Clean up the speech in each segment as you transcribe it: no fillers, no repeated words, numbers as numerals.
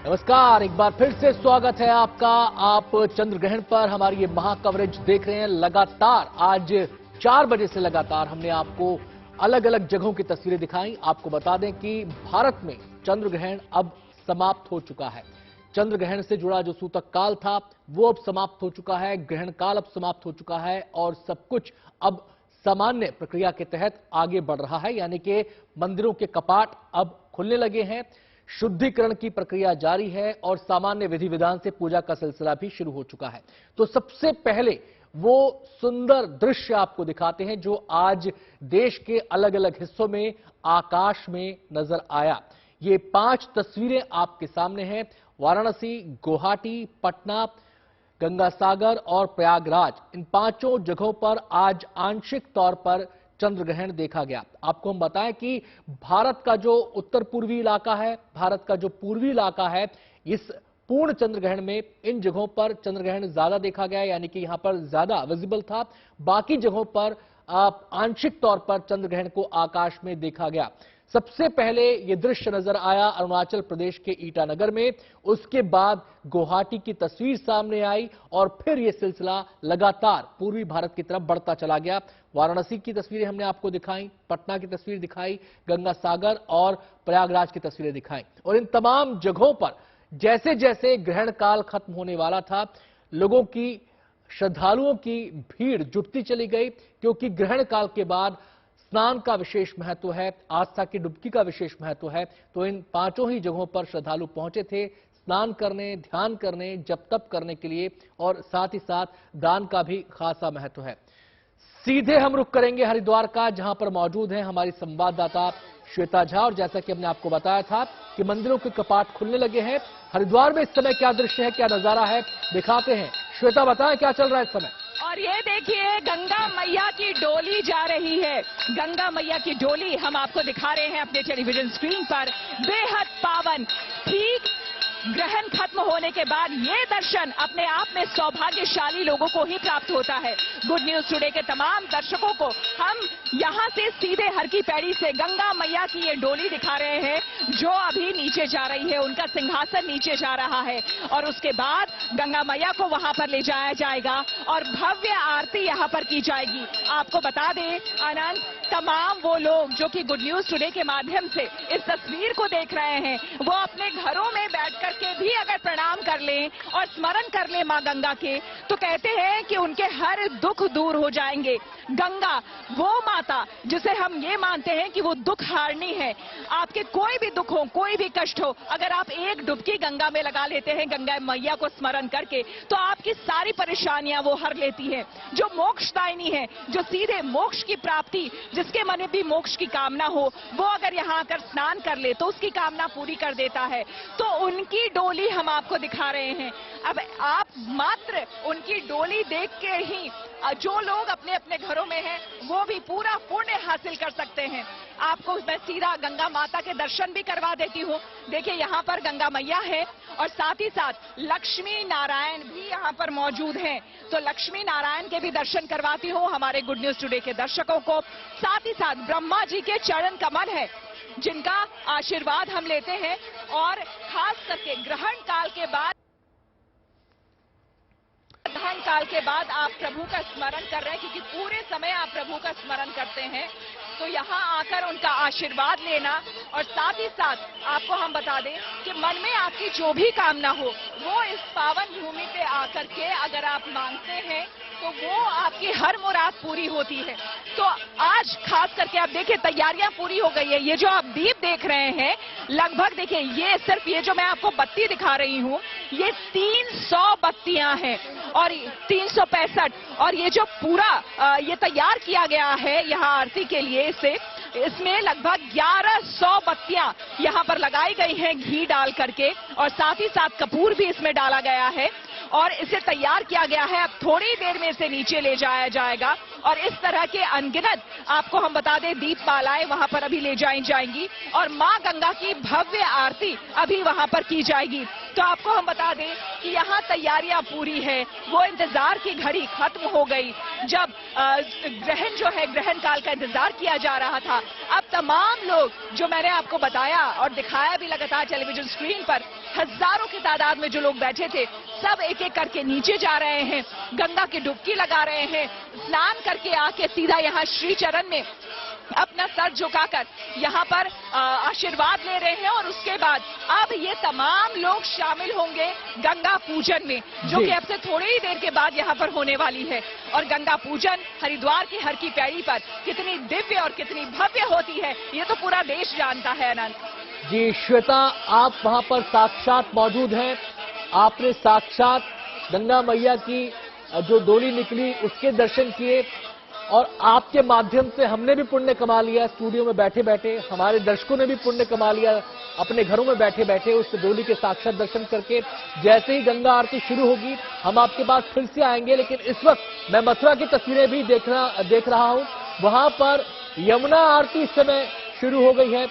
नमस्कार, एक बार फिर से स्वागत है आपका। आप चंद्र ग्रहण पर हमारी ये महा कवरेज देख रहे हैं। लगातार आज 4 बजे से लगातार हमने आपको अलग अलग जगहों की तस्वीरें दिखाई। आपको बता दें कि भारत में चंद्र ग्रहण अब समाप्त हो चुका है। चंद्र ग्रहण से जुड़ा जो सूतक काल था वो अब समाप्त हो चुका है, ग्रहण काल अब समाप्त हो चुका है और सब कुछ अब सामान्य प्रक्रिया के तहत आगे बढ़ रहा है। यानी कि मंदिरों के कपाट अब खुलने लगे हैं, शुद्धिकरण की प्रक्रिया जारी है और सामान्य विधि विधान से पूजा का सिलसिला भी शुरू हो चुका है। तो सबसे पहले वो सुंदर दृश्य आपको दिखाते हैं जो आज देश के अलग अलग हिस्सों में आकाश में नजर आया। ये 5 तस्वीरें आपके सामने हैं। वाराणसी, गुवाहाटी, पटना, गंगा सागर और प्रयागराज, इन 5 जगहों पर आज आंशिक तौर पर चंद्र ग्रहण देखा गया। आपको हम बताएं कि भारत का जो उत्तर पूर्वी इलाका है, भारत का जो पूर्वी इलाका है, इस पूर्ण चंद्र ग्रहण में इन जगहों पर चंद्र ग्रहण ज्यादा देखा गया, यानी कि यहां पर ज्यादा विजिबल था। बाकी जगहों पर आंशिक तौर पर चंद्र ग्रहण को आकाश में देखा गया। सबसे पहले यह दृश्य नजर आया अरुणाचल प्रदेश के ईटानगर में, उसके बाद गुवाहाटी की तस्वीर सामने आई और फिर यह सिलसिला लगातार पूर्वी भारत की तरफ बढ़ता चला गया। वाराणसी की तस्वीरें हमने आपको दिखाई, पटना की तस्वीर दिखाई, गंगा सागर और प्रयागराज की तस्वीरें दिखाई। और इन तमाम जगहों पर जैसे जैसे ग्रहण काल खत्म होने वाला था, लोगों की, श्रद्धालुओं की भीड़ जुटती चली गई, क्योंकि ग्रहण काल के बाद स्नान का विशेष महत्व है, आस्था की डुबकी का विशेष महत्व है। तो इन 5 ही जगहों पर श्रद्धालु पहुंचे थे स्नान करने, ध्यान करने, जप तप करने के लिए, और साथ ही साथ दान का भी खासा महत्व है। सीधे हम रुख करेंगे हरिद्वार का, जहां पर मौजूद हैं हमारी संवाददाता श्वेता झा। और जैसा कि हमने आपको बताया था कि मंदिरों के कपाट खुलने लगे हैं। हरिद्वार में इस समय क्या दृश्य है, क्या नजारा है, दिखाते हैं। श्वेता, बताएं क्या चल रहा है इस समय। और ये देखिए, गंगा मैया की डोली जा रही है। गंगा मैया की डोली हम आपको दिखा रहे हैं अपने टेलीविजन स्क्रीन पर। बेहद पावन, ठीक ग्रहण खत्म होने के बाद ये दर्शन अपने आप में सौभाग्यशाली लोगों को ही प्राप्त होता है। गुड न्यूज टुडे के तमाम दर्शकों को हम यहां से सीधे हर की पैड़ी से गंगा मैया की ये डोली दिखा रहे हैं, जो अभी नीचे जा रही है। उनका सिंहासन नीचे जा रहा है और उसके बाद गंगा मैया को वहां पर ले जाया जाएगा और भव्य आरती यहां पर की जाएगी। आपको बता दें आनंद, तमाम वो लोग जो कि गुड न्यूज टुडे के माध्यम से इस तस्वीर को देख रहे हैं, वो अपने घरों में बैठकर के भी अगर प्रणाम कर लें और स्मरण कर लें मां गंगा के, तो कहते हैं कि उनके हर दुख दूर हो जाएंगे। गंगा वो माता जिसे हम ये मानते हैं कि वो दुख हारनी है। आपके कोई भी दुख हो, कोई भी कष्ट हो, अगर आप एक डुबकी गंगा में लगा लेते हैं गंगा मैया को स्मरण करके, तो आपकी सारी परेशानियां वो हर लेती है। जो मोक्षदायिनी है, जो सीधे मोक्ष की प्राप्ति, जिसके मन में भी मोक्ष की कामना हो, वो अगर यहाँ आकर स्नान कर ले तो उसकी कामना पूरी कर देता है। तो उनकी डोली हम आपको दिखा रहे हैं। अब आप मात्र उनकी डोली देख के ही जो लोग अपने अपने घरों में हैं, वो भी पूरा पुण्य हासिल कर सकते हैं। आपको मैं सीधा गंगा माता के दर्शन भी करवा देती हूँ। देखिए, यहाँ पर गंगा मैया है और साथ ही साथ लक्ष्मी नारायण भी यहाँ पर मौजूद हैं। तो लक्ष्मी नारायण के भी दर्शन करवाती हूँ हमारे गुड न्यूज टुडे के दर्शकों को। साथ ही साथ ब्रह्मा जी के चरण कमल है, जिनका आशीर्वाद हम लेते हैं। और खास करके ग्रहण काल के बाद आप प्रभु का स्मरण कर रहे हैं, क्योंकि पूरे समय आप प्रभु का स्मरण करते हैं, तो यहाँ आकर उनका आशीर्वाद लेना। और साथ ही साथ आपको हम बता दें कि मन में आपकी जो भी कामना हो, वो इस पावन भूमि पे आकर के अगर आप मांगते हैं तो वो आपकी हर मुराद पूरी होती है। तो आज खास करके आप देखिए, तैयारियां पूरी हो गई है। ये जो आप दीप देख रहे हैं, लगभग देखिए, ये सिर्फ ये जो मैं आपको बत्ती दिखा रही हूँ, ये 300 बत्तियां हैं और 365, और ये जो पूरा ये तैयार किया गया है यहाँ आरती के लिए, इसमें लगभग 1100 बत्तियां यहाँ पर लगाई गई हैं घी डाल करके, और साथ ही साथ कपूर भी इसमें डाला गया है और इसे तैयार किया गया है। अब थोड़ी देर में इसे नीचे ले जाया जाएगा और इस तरह के अनगिनत आपको हम बता दें दीपमालाएं वहां पर अभी ले जाई जाएंगी और मां गंगा की भव्य आरती अभी वहां पर की जाएगी। तो आपको हम बता दें कि यहाँ तैयारियां पूरी है। वो इंतजार की घड़ी खत्म हो गई जब ग्रहण जो है, ग्रहण काल का इंतजार किया जा रहा था। अब तमाम लोग, जो मैंने आपको बताया और दिखाया भी लगातार टेलीविजन स्क्रीन पर, हजारों की तादाद में जो लोग बैठे थे सब एक एक करके नीचे जा रहे हैं, गंगा की डुबकी लगा रहे हैं, स्नान करके आके सीधा यहाँ श्री चरण में अपना सर झुकाकर यहाँ पर आशीर्वाद ले रहे हैं। और उसके बाद अब ये तमाम लोग शामिल होंगे गंगा पूजन में, जो कि अब से थोड़ी ही देर के बाद यहाँ पर होने वाली है। और गंगा पूजन हरिद्वार की हर की पैड़ी पर कितनी दिव्य और कितनी भव्य होती है ये तो पूरा देश जानता है। अनंत जी श्वेता, आप वहां पर साक्षात मौजूद हैं, आपने साक्षात गंगा मैया की जो डोली निकली उसके दर्शन किए और आपके माध्यम से हमने भी पुण्य कमा लिया, स्टूडियो में बैठे बैठे हमारे दर्शकों ने भी पुण्य कमा लिया अपने घरों में बैठे बैठे उस डोली के साक्षात दर्शन करके। जैसे ही गंगा आरती शुरू होगी हम आपके पास फिर से आएंगे, लेकिन इस वक्त मैं मथुरा की तस्वीरें भी देख रहा हूं। वहां पर यमुना आरती इस समय शुरू हो गई है।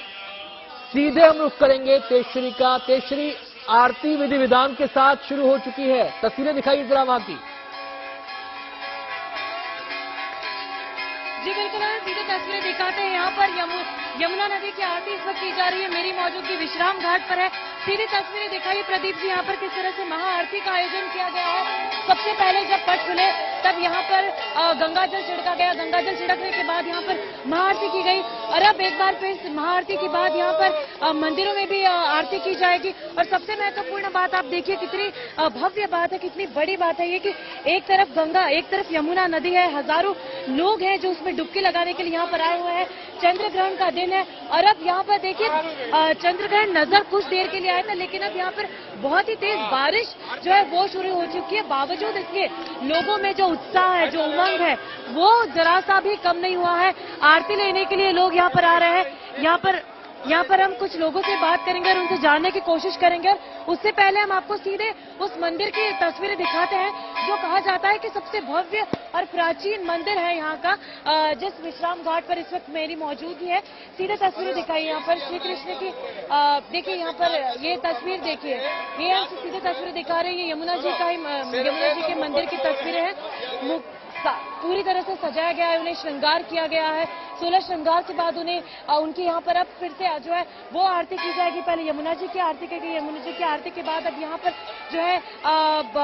सीधे हम रुख करेंगे तेजश्री का। तेजश्री, आरती विधि विधान के साथ शुरू हो चुकी है, तस्वीरें दिखाइए जरा वहां की। जी बिल्कुल, सीधे तस्वीरें दिखाते हैं। यहाँ पर यमुना नदी की आरती इस वक्त की जा रही है। मेरी मौजूदगी विश्राम घाट पर है। सीधी तस्वीरें दिखाइए प्रदीप जी, यहाँ पर किस तरह से महाआरती का आयोजन किया गया है। सबसे पहले जब पट खुले तब यहाँ पर गंगाजल छिड़का गया। गंगाजल छिड़कने के बाद यहाँ पर महाआरती की गई और अब एक बार फिर महाआरती के बाद यहाँ पर मंदिरों में भी आरती की जाएगी। और सबसे महत्वपूर्ण बात आप देखिए, कितनी भव्य बात है, कितनी बड़ी बात है ये कि एक तरफ गंगा, एक तरफ यमुना नदी है। हजारों लोग हैं जो उसमें डुबकी लगाने के लिए यहाँ पर आए हुए हैं। चंद्र ग्रहण का दिन है और अब यहाँ पर देखिए चंद्र ग्रहण नजर कुछ देर के लिए आया था, लेकिन अब यहाँ पर बहुत ही तेज बारिश जो है वो शुरू हो चुकी है। बावजूद इसके लोगों में जो उत्साह है, जो उमंग है, वो जरा सा भी कम नहीं हुआ है। आरती लेने के लिए लोग यहाँ पर आ रहे हैं। यहाँ पर हम कुछ लोगों से बात करेंगे और उनसे जानने की कोशिश करेंगे। उससे पहले हम आपको सीधे उस मंदिर की तस्वीरें दिखाते हैं जो कहा जाता है कि सबसे भव्य और प्राचीन मंदिर है यहाँ का, जिस विश्राम घाट पर इस वक्त मेरी मौजूदगी है। सीधे तस्वीरें दिखाई यहाँ पर श्री कृष्ण की। देखिए यहाँ पर ये तस्वीर देखिए, ये हम सीधे तस्वीरें दिखा रहे हैं। यमुना जी के मंदिर की तस्वीरें हैं। पूरी तरह से सजाया गया है, उन्हें श्रृंगार किया गया है। 16 श्रृंगार के बाद उन्हें उनकी यहाँ पर अब फिर से जो है वो आरती की जाएगी। पहले यमुना जी की आरती की गई, यमुना जी की आरती के बाद अब यहाँ पर जो है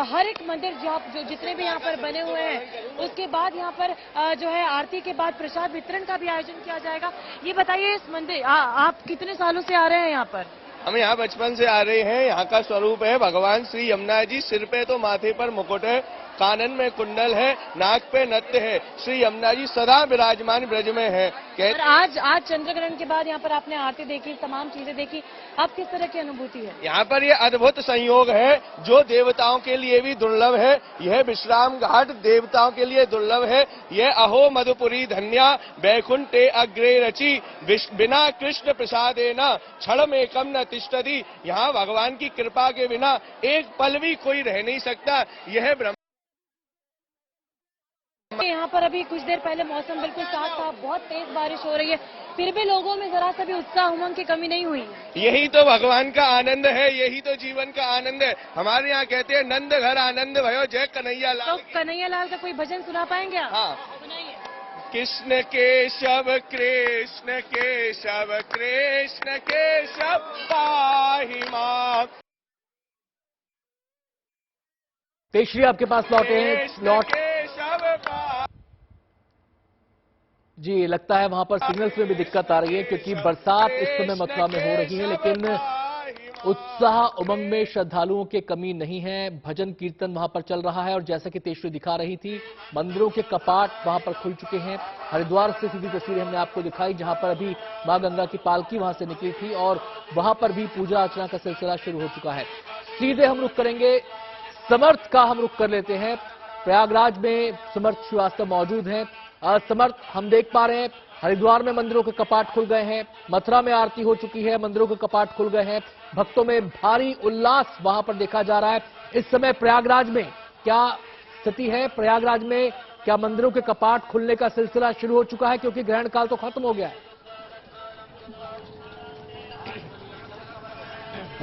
हर एक मंदिर जो जितने भी यहाँ पर बने हुए हैं उसके बाद यहाँ पर जो है आरती के बाद प्रसाद वितरण का भी आयोजन किया जाएगा। ये बताइए, इस मंदिर आप कितने सालों से आ रहे हैं यहाँ पर? हम यहाँ बचपन से आ रहे हैं। यहाँ का स्वरूप है भगवान श्री यमुना जी। सिर पे तो माथे पर मुकुट है, कानन में कुंडल है, नाक पे नत्य है। श्री यमुना जी सदा विराजमान ब्रज में है। और आज चंद्र ग्रहण के बाद यहाँ पर आपने आरती देखी, तमाम चीजें देखी, अब किस तरह की अनुभूति है? यहाँ पर ये अद्भुत संयोग है जो देवताओं के लिए भी दुर्लभ है। यह विश्राम घाट देवताओं के लिए दुर्लभ है। यह अहो मधुपुरी धन्या वैकुंठे अग्रे रची बिना कृष्ण प्रसादे न क्षण एकम न तिष्ठति। यहाँ भगवान की कृपा के बिना एक पल भी कोई रह नहीं सकता। यह यहाँ पर अभी कुछ देर पहले मौसम बिल्कुल साफ था, बहुत तेज बारिश हो रही है, फिर भी लोगों में जरा सा भी उत्साह उमंग की कमी नहीं हुई। यही तो भगवान का आनंद है, यही तो जीवन का आनंद है। हमारे यहाँ कहते हैं नंद घर आनंद भयो जय कन्हैया लाल। तो कन्हैया लाल का कोई भजन सुना पाएंगे आप? हाँ, सुनाइए। कृष्ण केशव कृष्ण केशव कृष्ण केशव पाहि मां। तेजश्री आपके पास लौटे हैं। जी, लगता है वहां पर सिग्नल्स में भी दिक्कत आ रही है क्योंकि बरसात इस समय मथुरा में हो रही है, लेकिन उत्साह उमंग में श्रद्धालुओं की कमी नहीं है। भजन कीर्तन वहां पर चल रहा है और जैसा कि तेजश्री दिखा रही थी, मंदिरों के कपाट वहां पर खुल चुके हैं। हरिद्वार से सीधी तस्वीरें हमने आपको दिखाई जहां पर अभी मां गंगा की पालकी वहां से निकली थी और वहां पर भी पूजा अर्चना का सिलसिला शुरू हो चुका है। सीधे हम रुख करेंगे, समर्थ का हम रुख कर लेते हैं। प्रयागराज में समर्थ श्रीवास्तव मौजूद हैं। समर्थ, हम देख पा रहे हैं हरिद्वार में मंदिरों के कपाट खुल गए हैं, मथुरा में आरती हो चुकी है, मंदिरों के कपाट खुल गए हैं, भक्तों में भारी उल्लास वहां पर देखा जा रहा है। इस समय प्रयागराज में क्या स्थिति है? प्रयागराज में क्या मंदिरों के कपाट खुलने का सिलसिला शुरू हो चुका है क्योंकि ग्रहण काल तो खत्म हो गया है?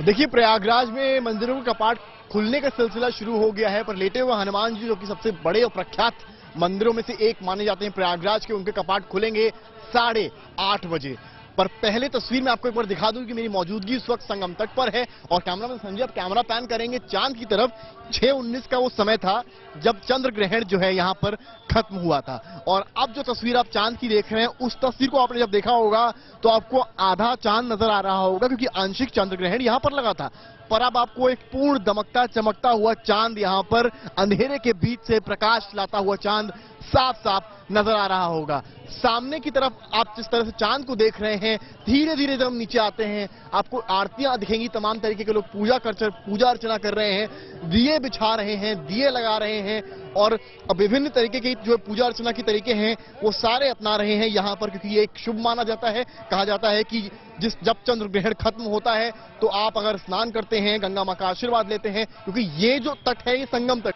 देखिए, प्रयागराज में मंदिरों के कपाट खुलने का सिलसिला शुरू हो गया है, पर लेटे हुए हनुमान जी जो कि सबसे बड़े और प्रख्यात मंदिरों में से एक माने जाते हैं प्रयागराज के, उनके कपाट खुलेंगे 8:30 बजे। पर पहले तस्वीर में आपको एक बार दिखा दूं कि मेरी मौजूदगी इस वक्त संगम तट पर है और कैमरामैन संजय अब कैमरा पैन करेंगे चांद की तरफ। 6:19 का वो समय था जब चंद्र ग्रहण जो है यहां पर खत्म हुआ था और अब जो तस्वीर आप चांद की देख रहे हैं उस तस्वीर को आपने जब देखा होगा तो आपको आधा चांद नजर आ रहा होगा क्योंकि आंशिक चंद्र ग्रहण यहां पर लगा था। पर अब आपको एक पूर्ण दमकता चमकता हुआ चांद यहां पर अंधेरे के बीच से प्रकाश लाता हुआ चांद साफ साफ नजर आ रहा होगा। सामने की तरफ आप जिस तरह से चांद को देख रहे हैं, धीरे धीरे जब हम नीचे आते हैं आपको आरतियां दिखेंगी, तमाम तरीके के लोग पूजा अर्चना कर रहे हैं, दिए बिछा रहे हैं, दिए लगा रहे हैं और विभिन्न तरीके की जो पूजा अर्चना के तरीके हैं वो सारे अपना रहे हैं यहाँ पर, क्योंकि ये एक शुभ माना जाता है। कहा जाता है कि जब चंद्र ग्रहण खत्म होता है तो आप अगर स्नान करते हैं, गंगा मां का आशीर्वाद लेते हैं, क्योंकि ये जो तट है ये संगम तट।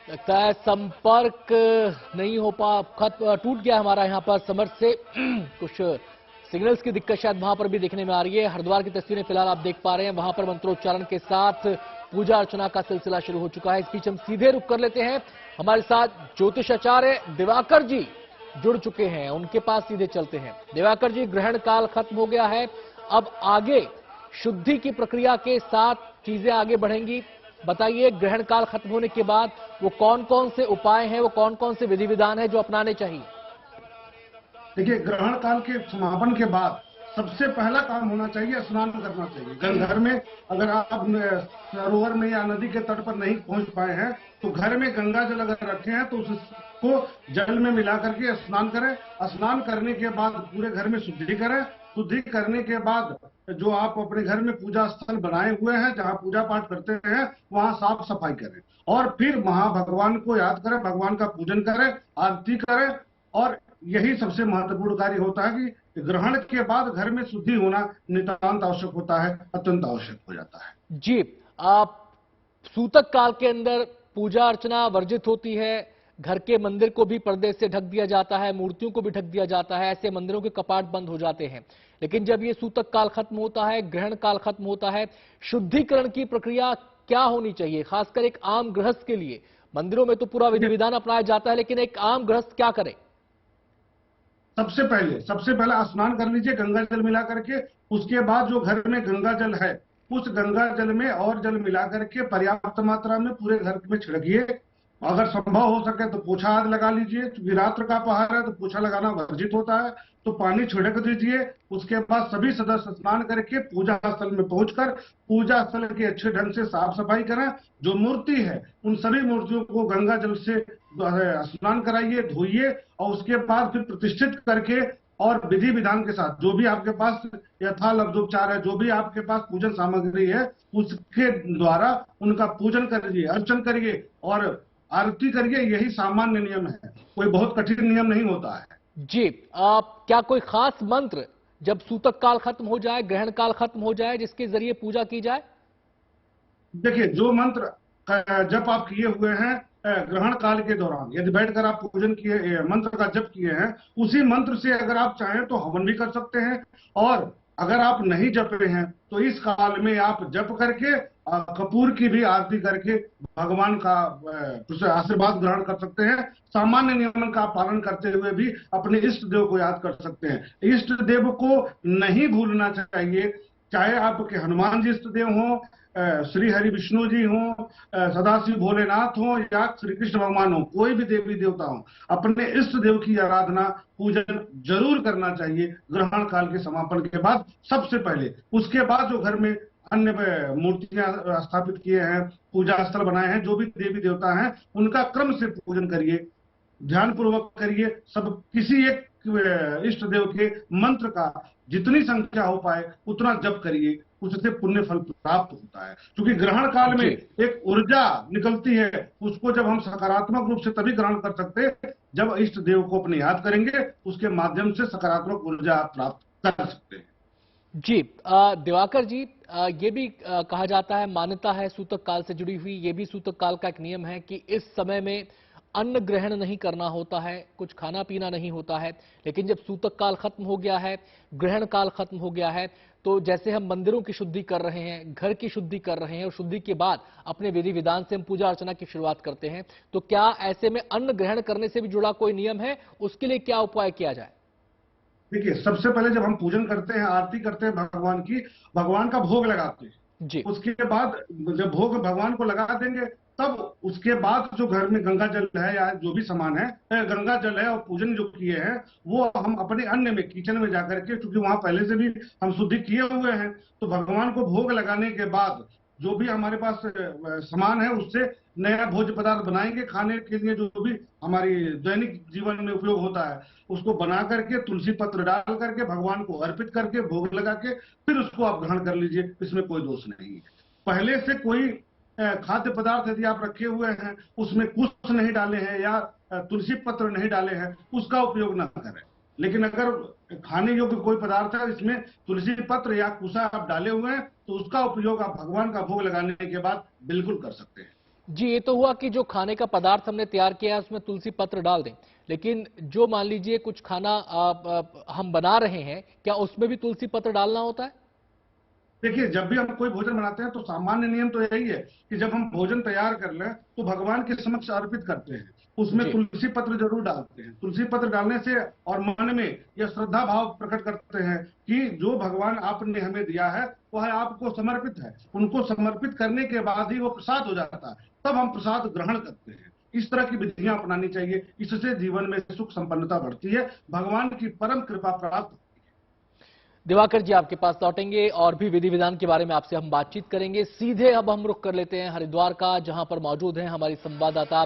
लगता है संपर्क नहीं हो टूट गया हमारा यहाँ पर समर से। कुछ सिग्नल्स की दिक्कत शायद वहां पर भी देखने में आ रही है। हरिद्वार की तस्वीरें फिलहाल आप देख पा रहे हैं, वहां पर मंत्रोच्चारण के साथ पूजा अर्चना का सिलसिला शुरू हो चुका है। इस बीच हम सीधे रुक कर लेते हैं, हमारे साथ ज्योतिषाचार्य दिवाकर जी जुड़ चुके हैं, उनके पास सीधे चलते हैं। दिवाकर जी, ग्रहण काल खत्म हो गया है, अब आगे शुद्धि की प्रक्रिया के साथ चीजें आगे बढ़ेंगी। बताइए, ग्रहण काल खत्म होने के बाद वो कौन कौन से उपाय हैं, वो कौन कौन से विधि विधान हैं जो अपनाने चाहिए? देखिए, ग्रहण काल के समापन के बाद सबसे पहला काम होना चाहिए स्नान करना चाहिए। घर में अगर आप सरोवर में या नदी के तट पर नहीं पहुंच पाए हैं तो घर में गंगा जल अगर रखे हैं तो उसको जल में मिला करके स्नान करें। स्नान करने के बाद पूरे घर में शुद्धि करें। शुद्धि करने के बाद जो आप अपने घर में पूजा स्थल बनाए हुए हैं, जहां पूजा पाठ करते हैं, वहां साफ सफाई करें और फिर भगवान को याद करें, भगवान का पूजन करें, आरती करें। और यही सबसे महत्वपूर्ण कार्य होता है कि ग्रहण के बाद घर में शुद्धि होना नितांत आवश्यक होता है, अत्यंत आवश्यक हो जाता है। जी, आप सूतक काल के अंदर पूजा अर्चना वर्जित होती है, घर के मंदिर को भी पर्दे से ढक दिया जाता है, मूर्तियों को भी ढक दिया जाता है, ऐसे मंदिरों के कपाट बंद हो जाते हैं। लेकिन जब ये सूतक काल खत्म होता है, ग्रहण काल खत्म होता है, शुद्धिकरण की प्रक्रिया क्या होनी चाहिए, खासकर एक आम गृहस्थ के लिए? मंदिरों में तो पूरा विधि विधान अपनाया जाता है, लेकिन एक आम गृहस्थ क्या करे? सबसे पहले स्नान कर लीजिए गंगा जल मिला करके। उसके बाद जो घर में गंगा जल है उस गंगा जल में और जल मिला करके पर्याप्त मात्रा में पूरे घर में छिड़किए। अगर संभव हो सके तो पोछा आदि लगा लीजिए, क्योंकि रात्र का पहर है तो पोछा लगाना वर्जित होता है, तो पानी छिड़क दीजिए। उसके बाद सभी सदस्य स्नान करके पूजा स्थल में पहुंचकर पूजा स्थल की अच्छे ढंग से साफ सफाई करें। जो मूर्ति है उन सभी मूर्तियों को गंगा जल से स्नान कराइए, धोइए और उसके बाद फिर प्रतिष्ठित करके और विधि विधान के साथ जो भी आपके पास यथालब्धोपचार है, जो भी आपके पास पूजन सामग्री है, उसके द्वारा उनका पूजन करिए, अर्चन करिए और आरती करिए। यही सामान्य नियम है, कोई बहुत कठिन नियम नहीं होता है। जी, क्या कोई खास मंत्र जब सूतक काल खत्म हो जाए, ग्रहण काल खत्म हो जाए, जिसके जरिए पूजा की जाए? देखिए, जो मंत्र जप आप किए हुए हैं ग्रहण काल के दौरान, यदि बैठकर आप पूजन किए, मंत्र का जप किए हैं, उसी मंत्र से अगर आप चाहें तो हवन भी कर सकते हैं। और अगर आप नहीं जपे हैं तो इस काल में आप जप करके कपूर की भी आरती करके भगवान का आशीर्वाद ग्रहण कर सकते हैं। सामान्य नियमन का पालन करते हुए भी अपने इष्ट देव को याद कर सकते हैं। इष्ट देव को नहीं भूलना चाहिए, चाहे आपके हनुमान जी इष्ट देव हों, श्री हरि विष्णु जी हों, सदाशिव भोलेनाथ हों या श्री कृष्ण भगवान हो, कोई भी देवी देवता हो, अपने इष्ट देव की आराधना पूजन जरूर करना चाहिए ग्रहण काल के समापन के बाद सबसे पहले। उसके बाद जो घर में अन्य मूर्तियां स्थापित किए हैं, पूजा स्थल बनाए हैं, जो भी देवी देवता हैं, उनका क्रम से पूजन करिए, ध्यान पूर्वक करिए। सब किसी एक इष्ट देव के मंत्र का जितनी संख्या हो पाए उतना जप करिए, उससे पुण्य फल प्राप्त होता है। क्योंकि ग्रहण काल में एक ऊर्जा निकलती है, उसको जब हम सकारात्मक रूप से तभी ग्रहण कर सकते हैं जब इष्ट देव को अपने याद करेंगे, उसके माध्यम से सकारात्मक ऊर्जा प्राप्त कर सकते हैं। जी, दिवाकर जी, ये भी कहा जाता है, मान्यता है सूतक काल से जुड़ी हुई, ये भी सूतक काल का एक नियम है कि इस समय में अन्न ग्रहण नहीं करना होता है, कुछ खाना पीना नहीं होता है। लेकिन जब सूतक काल खत्म हो गया है, ग्रहण काल खत्म हो गया है, तो जैसे हम मंदिरों की शुद्धि कर रहे हैं, घर की शुद्धि कर रहे हैं और शुद्धि के बाद अपने विधि विधान से हम पूजा अर्चना की शुरुआत करते हैं, तो क्या ऐसे में अन्न ग्रहण करने से भी जुड़ा कोई नियम है? उसके लिए क्या उपाय किया जाए? देखिए, सबसे पहले जब हम पूजन करते हैं, आरती करते हैं भगवान की, भगवान का भोग लगाते हैं जी। उसके बाद जब भोग भगवान को लगा देंगे, तब उसके बाद जो घर में गंगा जल है या जो भी सामान है, गंगा जल है और पूजन जो किए हैं, वो हम अपने अन्य में किचन में जाकर के, क्योंकि वहां पहले से भी हम शुद्धि किए हुए हैं, तो भगवान को भोग लगाने के बाद जो भी हमारे पास सामान है, उससे नया भोज्य पदार्थ बनाएंगे। खाने के लिए जो भी हमारी दैनिक जीवन में उपयोग होता है, उसको बना करके तुलसी पत्र डाल करके भगवान को अर्पित करके भोग लगा के फिर उसको आप ग्रहण कर लीजिए, इसमें कोई दोष नहीं है। पहले से कोई खाद्य पदार्थ यदि आप रखे हुए हैं, उसमें कुश नहीं डाले हैं या तुलसी पत्र नहीं डाले हैं, उसका उपयोग ना करें। लेकिन अगर खाने योग्य कोई पदार्थ है, इसमें तुलसी पत्र या कुशा आप डाले हुए हैं, तो उसका उपयोग आप भगवान का भोग लगाने के बाद बिल्कुल कर सकते हैं। जी, ये तो हुआ कि जो खाने का पदार्थ हमने तैयार किया है उसमें तुलसी पत्र डाल दें, लेकिन जो मान लीजिए कुछ खाना हम बना रहे हैं, क्या उसमें भी तुलसी पत्र डालना होता है? देखिए, जब भी हम कोई भोजन बनाते हैं तो सामान्य नियम तो यही है कि जब हम भोजन तैयार कर लें तो भगवान के समक्ष अर्पित करते हैं, उसमें तुलसी पत्र जरूर डालते हैं। तुलसी पत्र डालने से और मन में यह श्रद्धा भाव प्रकट करते हैं कि जो भगवान आपने हमें दिया है वह आपको समर्पित है। उनको समर्पित करने के बाद ही वो प्रसाद हो जाता है, तब हम प्रसाद ग्रहण करते हैं। इस तरह की विधियां अपनानी चाहिए, इससे जीवन में सुख संपन्नता बढ़ती है, भगवान की परम कृपा प्राप्त। दिवाकर जी, आपके पास लौटेंगे और भी विधि विधान के बारे में आपसे हम बातचीत करेंगे। सीधे अब हम रुख कर लेते हैं हरिद्वार का, जहां पर मौजूद हैं हमारी संवाददाता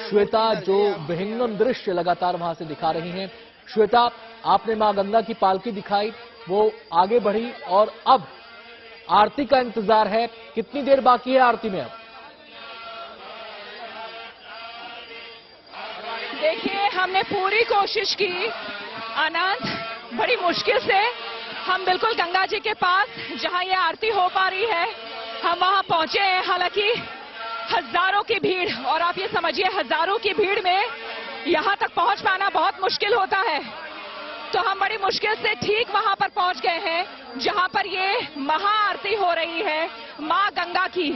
श्वेता, जो विहंगम दृश्य लगातार वहां से दिखा रही हैं। श्वेता, आपने मां गंगा की पालकी दिखाई, वो आगे बढ़ी और अब आरती का इंतजार है। कितनी देर बाकी है आरती में अब? देखिए, हमने पूरी कोशिश की आनंद, बड़ी मुश्किल से हम बिल्कुल गंगा जी के पास जहां ये आरती हो पा रही है, हम वहां पहुंचे हैं। हालांकि हजारों की भीड़, और आप ये समझिए हजारों की भीड़ में यहां तक पहुंच पाना बहुत मुश्किल होता है, तो हम बड़ी मुश्किल से ठीक वहां पर पहुंच गए हैं जहां पर ये महाआरती हो रही है मां गंगा की।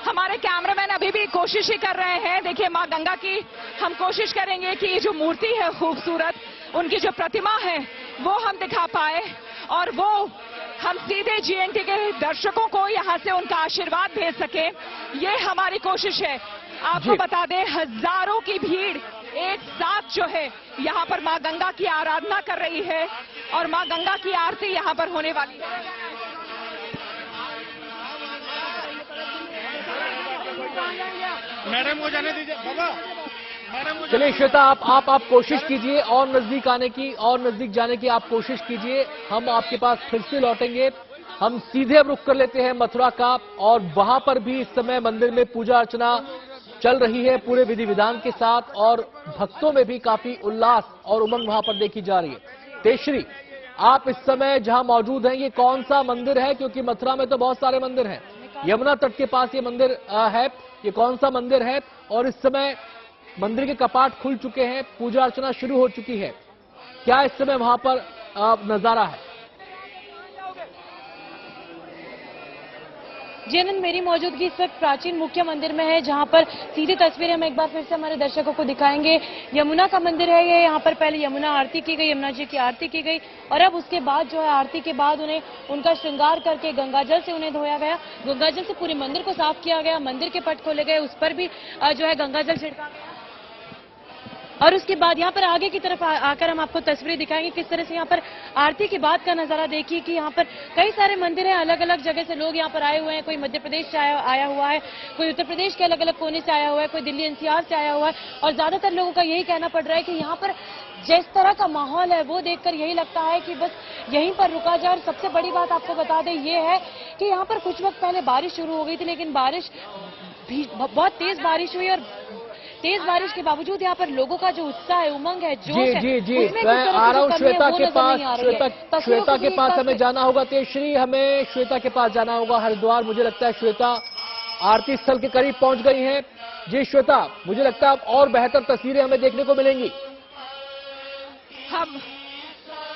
हमारे कैमरामैन अभी भी कोशिश ही कर रहे हैं। देखिए, मां गंगा की हम कोशिश करेंगे कि ये जो मूर्ति है खूबसूरत, उनकी जो प्रतिमा है वो हम दिखा पाए और वो हम सीधे जीएनटी के दर्शकों को यहां से उनका आशीर्वाद भेज सके, ये हमारी कोशिश है। आपको बता दें, हजारों की भीड़ एक साथ जो है यहां पर मां गंगा की आराधना कर रही है और मां गंगा की आरती यहां पर होने वाली है। मैडम को जाने दीजिए बाबा। चलिए श्वेता, आप कोशिश कीजिए और नजदीक आने की, और नजदीक जाने की आप कोशिश कीजिए। हम आपके पास फिर से लौटेंगे। हम सीधे अब रुख कर लेते हैं मथुरा का, और वहां पर भी इस समय मंदिर में पूजा अर्चना चल रही है पूरे विधि विधान के साथ, और भक्तों में भी काफी उल्लास और उमंग वहां पर देखी जा रही है। तेजश्री, आप इस समय जहां मौजूद हैं, ये कौन सा मंदिर है? क्योंकि मथुरा में तो बहुत सारे मंदिर हैं, यमुना तट के पास ये मंदिर है, ये कौन सा मंदिर है? और इस समय मंदिर के कपाट खुल चुके हैं, पूजा अर्चना शुरू हो चुकी है, क्या इस समय वहां पर नजारा है? जी आनंद, मेरी मौजूदगी इस वक्त प्राचीन मुख्य मंदिर में है, जहां पर सीधी तस्वीरें हम एक बार फिर से हमारे दर्शकों को दिखाएंगे। यमुना का मंदिर है ये, यहाँ पर पहले यमुना आरती की गई, यमुना जी की आरती की गई, और अब उसके बाद जो है आरती के बाद उन्हें उनका श्रृंगार करके गंगाजल से उन्हें धोया गया, गंगाजल से पूरे मंदिर को साफ किया गया, मंदिर के पट खोले गए, उस पर भी जो है गंगाजल छिड़का गया। और उसके बाद यहाँ पर आगे की तरफ आकर हम आपको तस्वीरें दिखाएंगे किस तरह से यहाँ पर आरती के बाद का नजारा देखिए कि यहाँ पर कई सारे मंदिर हैं, अलग अलग जगह से लोग यहाँ पर आए हुए हैं। कोई मध्य प्रदेश से आया हुआ है, कोई उत्तर प्रदेश के अलग अलग कोने से आया हुआ है, कोई दिल्ली एनसीआर से आया हुआ है, और ज्यादातर लोगों का यही कहना पड़ रहा है कि यहाँ पर जिस तरह का माहौल है वो देखकर यही लगता है कि बस यहीं पर रुका जाए। और सबसे बड़ी बात आपको बता दें ये है कि यहाँ पर कुछ वक्त पहले बारिश शुरू हो गई थी, लेकिन बारिश भी बहुत तेज बारिश हुई, और तेज बारिश के बावजूद यहाँ पर लोगों का जो उत्साह है, उमंग है, जोश है, उसमें मैं आ रहा हूँ श्वेता के पास। श्वेता के पास हमें जाना होगा। तेजश्री, हमें श्वेता के पास जाना होगा हरिद्वार। मुझे लगता है श्वेता आरती स्थल के करीब पहुंच गई हैं। जी श्वेता, मुझे लगता है अब और बेहतर तस्वीरें हमें देखने को मिलेंगी। हम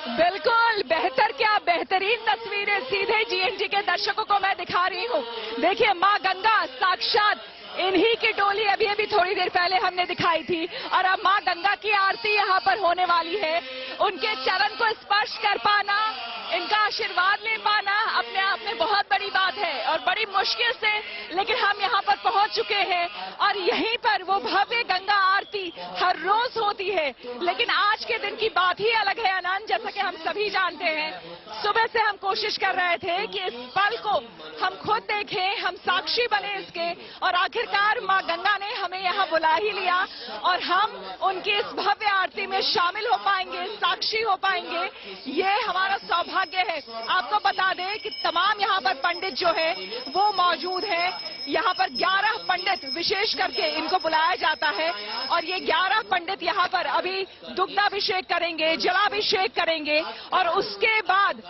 बिल्कुल बेहतर क्या, बेहतरीन तस्वीरें सीधे जीएनटी के दर्शकों को मैं दिखा रही हूँ। देखिए मां गंगा साक्षात इन्हीं की डोली अभी अभी थोड़ी देर पहले हमने दिखाई थी और अब मां गंगा की आरती यहाँ पर होने वाली है। उनके चरण को स्पर्श कर पाना, इनका आशीर्वाद ले पाना अपने आप में बहुत बड़ी बात है और बड़ी मुश्किल से लेकिन हम यहाँ पर पहुंच चुके हैं और यहीं पर वो भव्य गंगा आरती हर रोज होती है। लेकिन आज के दिन की बात ही अलग है आनंद, जैसा कि हम सभी जानते हैं। सुबह से हम कोशिश कर रहे थे कि इस पल को हम खुद देखें, हम साक्षी बने इसके और आखिरकार मां गंगा ने हमें यहाँ बुला ही लिया और हम उनकी इस भव्य आरती में शामिल हो पाएंगे, साक्षी हो पाएंगे। ये हमारा सौभाग्य है। आपको बता दें कि तमाम यहाँ पर पंडित जो है वो मौजूद है। यहाँ पर 11 पंडित विशेष करके इनको बुलाया जाता है और ये 11 पंडित यहाँ पर अभी दुग्धाभिषेक करेंगे, जलाभिषेक करेंगे और उसके बाद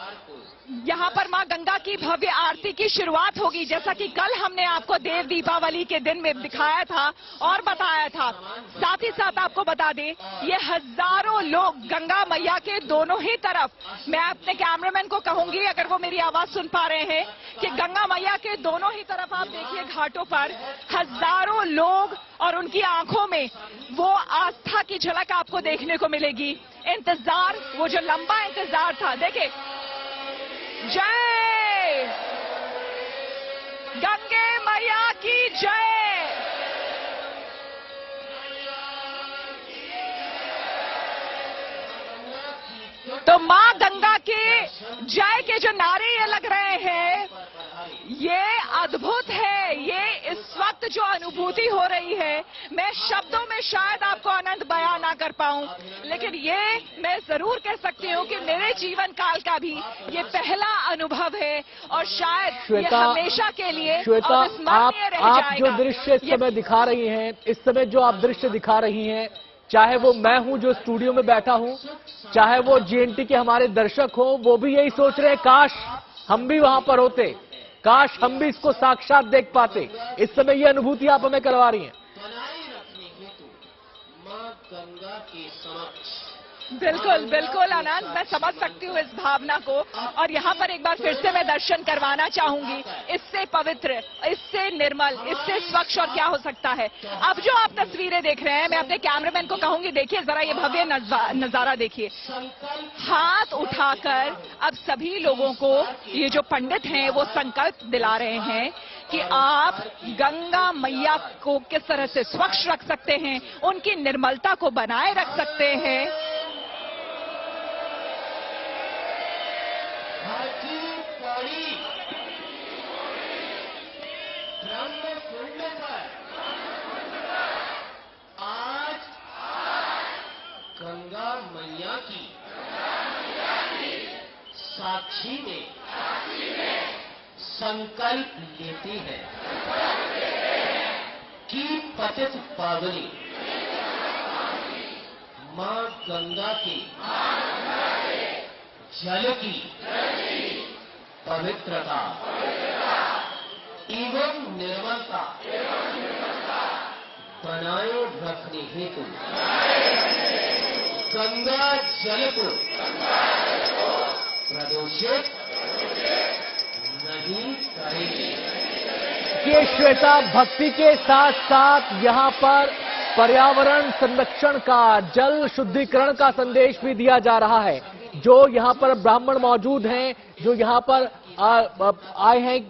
यहाँ पर मां गंगा की भव्य आरती की शुरुआत होगी। जैसा कि कल हमने आपको देव दीपावली के दिन में दिखाया था और बताया था। साथ ही साथ आपको बता दें ये हजारों लोग गंगा मैया के दोनों ही तरफ, मैं अपने कैमरामैन को कहूंगी अगर वो मेरी आवाज सुन पा रहे हैं कि गंगा मैया के दोनों ही तरफ आप देखिए घाटों पर हजारों लोग और उनकी आंखों में वो आस्था की झलक आपको देखने को मिलेगी। इंतजार, वो जो लंबा इंतजार था, देखिए जय गंगे मैया की जय। तो मां गंगा के जय के जो नारे ये लग रहे हैं ये अद्भुत है। ये इस वक्त जो अनुभूति हो रही है मैं शब्दों में शायद आपको आनंद बयां ना कर पाऊं, लेकिन ये मैं जरूर कह सकती हूँ कि मेरे जीवन काल का भी ये पहला अनुभव है और शायद ये हमेशा के लिए श्वेता, अविस्मरणीय रह आप जाएगा। जो दृश्य इस समय दिखा रही हैं, इस समय जो आप दृश्य दिखा रही हैं, चाहे वो मैं हूं जो स्टूडियो में बैठा हूं, चाहे वो जीएनटी के हमारे दर्शक हों, वो भी यही सोच रहे हैं काश हम भी वहां पर होते, काश हम भी इसको साक्षात देख पाते। इस समय ये अनुभूति आप हमें करवा रही हैं। बिल्कुल बिल्कुल आनंद, मैं समझ सकती हूँ इस भावना को और यहाँ पर एक बार फिर से मैं दर्शन करवाना चाहूंगी। इससे पवित्र, इससे निर्मल, इससे स्वच्छ और क्या हो सकता है। अब जो आप तस्वीरें देख रहे हैं, मैं अपने कैमरामैन को कहूंगी देखिए जरा ये भव्य नजारा देखिए। हाथ उठाकर अब सभी लोगों को ये जो पंडित हैं वो संकल्प दिला रहे हैं कि आप गंगा मैया को किस तरह से स्वच्छ रख सकते हैं, उनकी निर्मलता को बनाए रख सकते हैं। आज गंगा मैया की साक्षी में संकल्प लेती है कि पतित पावनी मां गंगा के जल की पवित्रता एवं निर्मलता बनाए रखने हेतु गंगा जल को प्रदूषित नहीं करेंगे। ये श्वेता, भक्ति के साथ साथ यहाँ पर पर्यावरण संरक्षण का, जल शुद्धिकरण का संदेश भी दिया जा रहा है। जो यहाँ पर ब्राह्मण मौजूद हैं, जो यहाँ पर आए हैं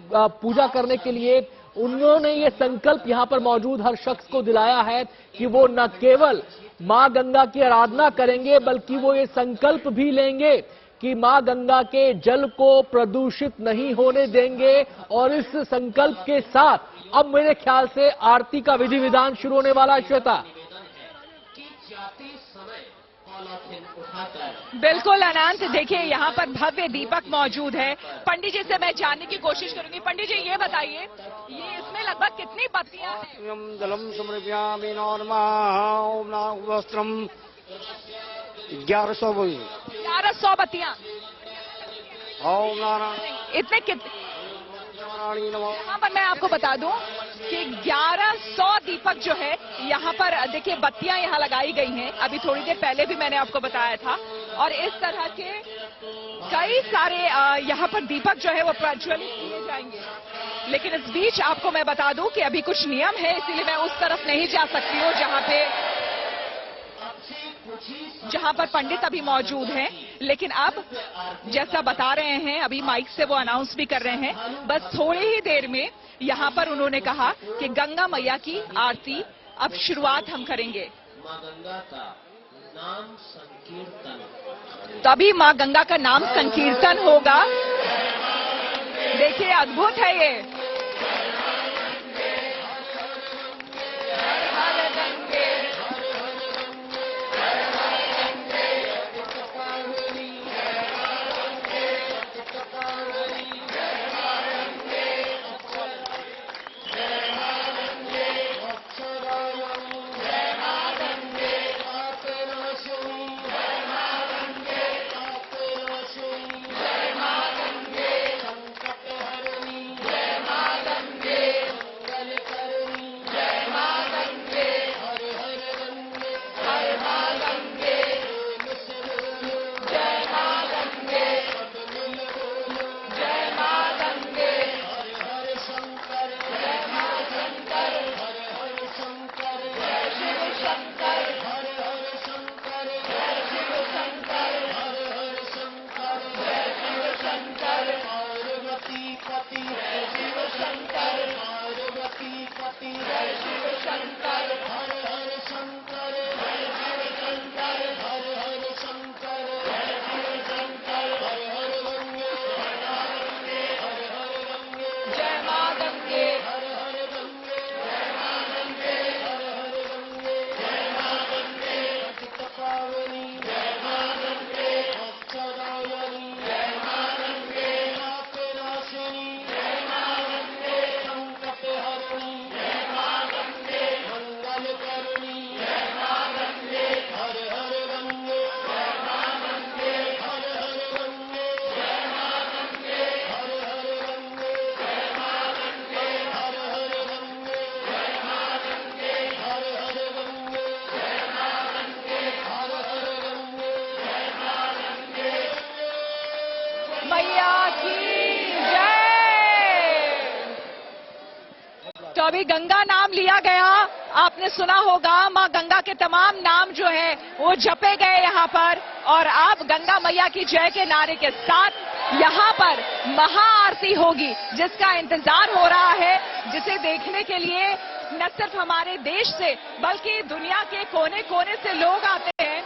पूजा करने के लिए, उन्होंने ये संकल्प यहाँ पर मौजूद हर शख्स को दिलाया है कि वो न केवल मां गंगा की आराधना करेंगे बल्कि वो ये संकल्प भी लेंगे कि मां गंगा के जल को प्रदूषित नहीं होने देंगे। और इस संकल्प के साथ अब मेरे ख्याल से आरती का विधि विधान शुरू होने वाला है। श्वेता, बिल्कुल अनंत, देखिए यहाँ पर भव्य दीपक मौजूद है। पंडित जी से मैं जानने की कोशिश करूंगी। पंडित जी ये बताइए, ये इसमें लगभग कितनी पत्तियां हैं? जलम समर्पयामि नमः वस्त्रम 1100 1100 बत्तियां। ओम नारायण इतने प्राणी नमो। यहाँ पर मैं आपको बता दूं कि 1100 दीपक जो है यहाँ पर देखिए बत्तियां यहाँ लगाई गई हैं। अभी थोड़ी देर पहले भी मैंने आपको बताया था और इस तरह के कई सारे यहाँ पर दीपक जो है वो प्रज्वलित किए जाएंगे। लेकिन इस बीच आपको मैं बता दूं कि अभी कुछ नियम है, इसीलिए मैं उस तरफ नहीं जा सकती हूँ जहां पर पंडित अभी मौजूद हैं। लेकिन अब जैसा बता रहे हैं, अभी माइक से वो अनाउंस भी कर रहे हैं, बस थोड़ी ही देर में यहाँ पर उन्होंने कहा कि गंगा मैया की आरती अब शुरुआत हम करेंगे। माँ गंगा का नाम संकीर्तन, तभी माँ गंगा का नाम संकीर्तन होगा। देखिए अद्भुत है ये। तो अभी गंगा नाम लिया गया, आपने सुना होगा। मां गंगा के तमाम नाम जो है वो जपे गए यहाँ पर और अब गंगा मैया की जय के नारे के साथ यहाँ पर महाआरती होगी, जिसका इंतजार हो रहा है, जिसे देखने के लिए न सिर्फ हमारे देश से बल्कि दुनिया के कोने कोने से लोग आते हैं।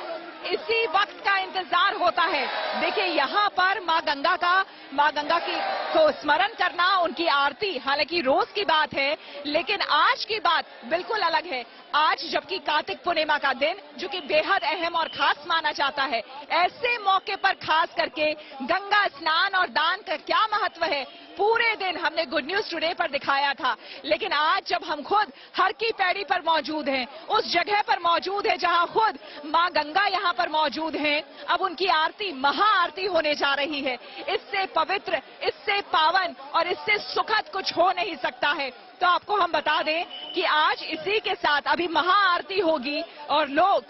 इसी वक्त का इंतजार होता है। देखिए यहाँ पर मां गंगा की को स्मरण करना, उनकी आरती, हालांकि रोज की बात है, लेकिन आज की बात बिल्कुल अलग है। आज जबकि कार्तिक पूर्णिमा का दिन, जो कि बेहद अहम और खास माना जाता है, ऐसे मौके पर खास करके गंगा स्नान और दान का क्या महत्व है, पूरे दिन हमने गुड न्यूज टुडे पर दिखाया था। लेकिन आज जब हम खुद हर की पैड़ी पर मौजूद हैं, उस जगह पर मौजूद है जहां खुद मां गंगा यहां पर मौजूद हैं, अब उनकी आरती, महाआरती होने जा रही है। इससे पवित्र, इससे पावन और इससे सुखद कुछ हो नहीं सकता है। तो आपको हम बता दें कि आज इसी के साथ अभी महाआरती होगी और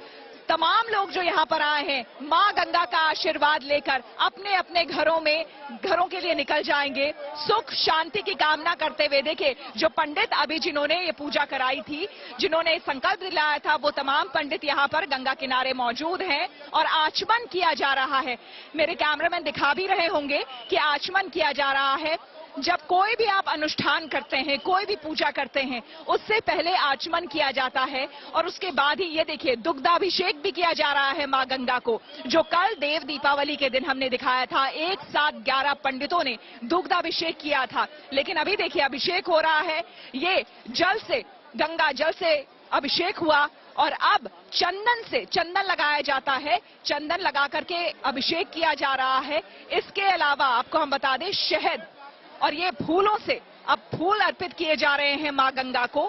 तमाम लोग जो यहाँ पर आए हैं, मां गंगा का आशीर्वाद लेकर अपने अपने घरों के लिए निकल जाएंगे, सुख शांति की कामना करते हुए। देखिए जो पंडित अभी जिन्होंने ये पूजा कराई थी, जिन्होंने संकल्प दिलाया था, वो तमाम पंडित यहाँ पर गंगा किनारे मौजूद हैं और आचमन किया जा रहा है। मेरे कैमरामैन दिखा भी रहे होंगे कि आचमन किया जा रहा है। जब कोई भी आप अनुष्ठान करते हैं, कोई भी पूजा करते हैं, उससे पहले आचमन किया जाता है और उसके बाद ही ये देखिए दुग्धाभिषेक भी किया जा रहा है मां गंगा को, जो कल देव दीपावली के दिन हमने दिखाया था। एक साथ 11 पंडितों ने दुग्धाभिषेक किया था। लेकिन अभी देखिए अभिषेक हो रहा है, ये गंगा जल से अभिषेक हुआ और अब चंदन लगाया जाता है, चंदन लगा करके अभिषेक किया जा रहा है। इसके अलावा आपको हम बता दें, शहद और ये फूलों से अब फूल अर्पित किए जा रहे हैं मां गंगा को।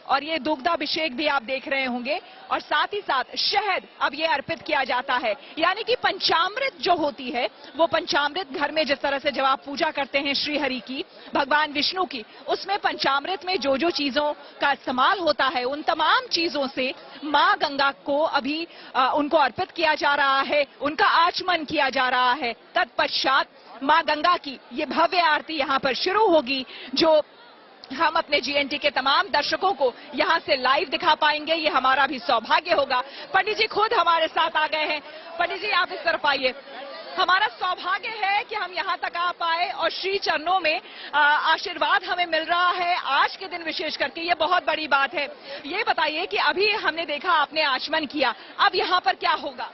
और ये दुग्धाभिषेक भी आप देख रहे होंगे और साथ ही साथ शहद अब ये अर्पित किया जाता है। यानी कि पंचामृत जो होती है वो पंचामृत घर में जिस तरह से जब आप पूजा करते हैं श्री हरि की, भगवान विष्णु की, उसमें पंचामृत में जो जो चीजों का इस्तेमाल होता है उन तमाम चीजों से मां गंगा को अभी उनको अर्पित किया जा रहा है, उनका आचमन किया जा रहा है। तत्पश्चात मां गंगा की ये भव्य आरती यहां पर शुरू होगी, जो हम अपने जीएनटी के तमाम दर्शकों को यहां से लाइव दिखा पाएंगे। ये हमारा भी सौभाग्य होगा। पंडित जी खुद हमारे साथ आ गए हैं। पंडित जी आप इस तरफ आइए। हमारा सौभाग्य है कि हम यहां तक आ पाए और श्री चरणों में आशीर्वाद हमें मिल रहा है आज के दिन विशेष करके, ये बहुत बड़ी बात है। ये बताइए कि अभी हमने देखा आपने आचमन किया, अब यहां पर क्या होगा?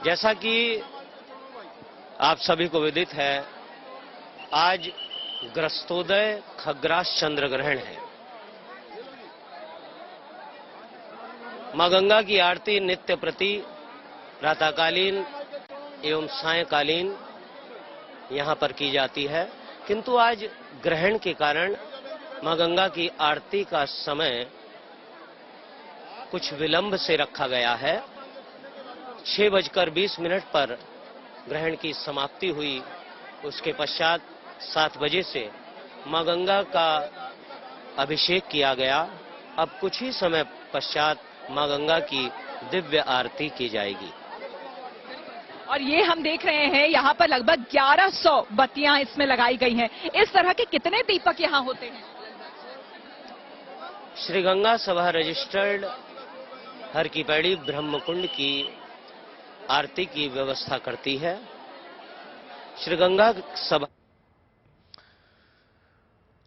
जैसा कि आप सभी को विदित है, आज ग्रस्तोदय खग्रास चंद्र ग्रहण है। मां गंगा की आरती नित्य प्रति प्रातःकालीन एवं सायंकालीन यहां पर की जाती है, किंतु आज ग्रहण के कारण मां गंगा की आरती का समय कुछ विलंब से रखा गया है। 6:20 पर ग्रहण की समाप्ति हुई। उसके पश्चात 7 बजे से मां गंगा का अभिषेक किया गया। अब कुछ ही समय पश्चात मां गंगा की दिव्य आरती की जाएगी। और ये हम देख रहे हैं यहाँ पर लगभग 1100 बत्तियां इसमें लगाई गई हैं। इस तरह के कितने दीपक यहाँ होते हैं? श्री गंगा सभा रजिस्टर्ड हर की पैड़ी ब्रह्मकुंड की आरती की व्यवस्था करती है। श्री गंगा सभा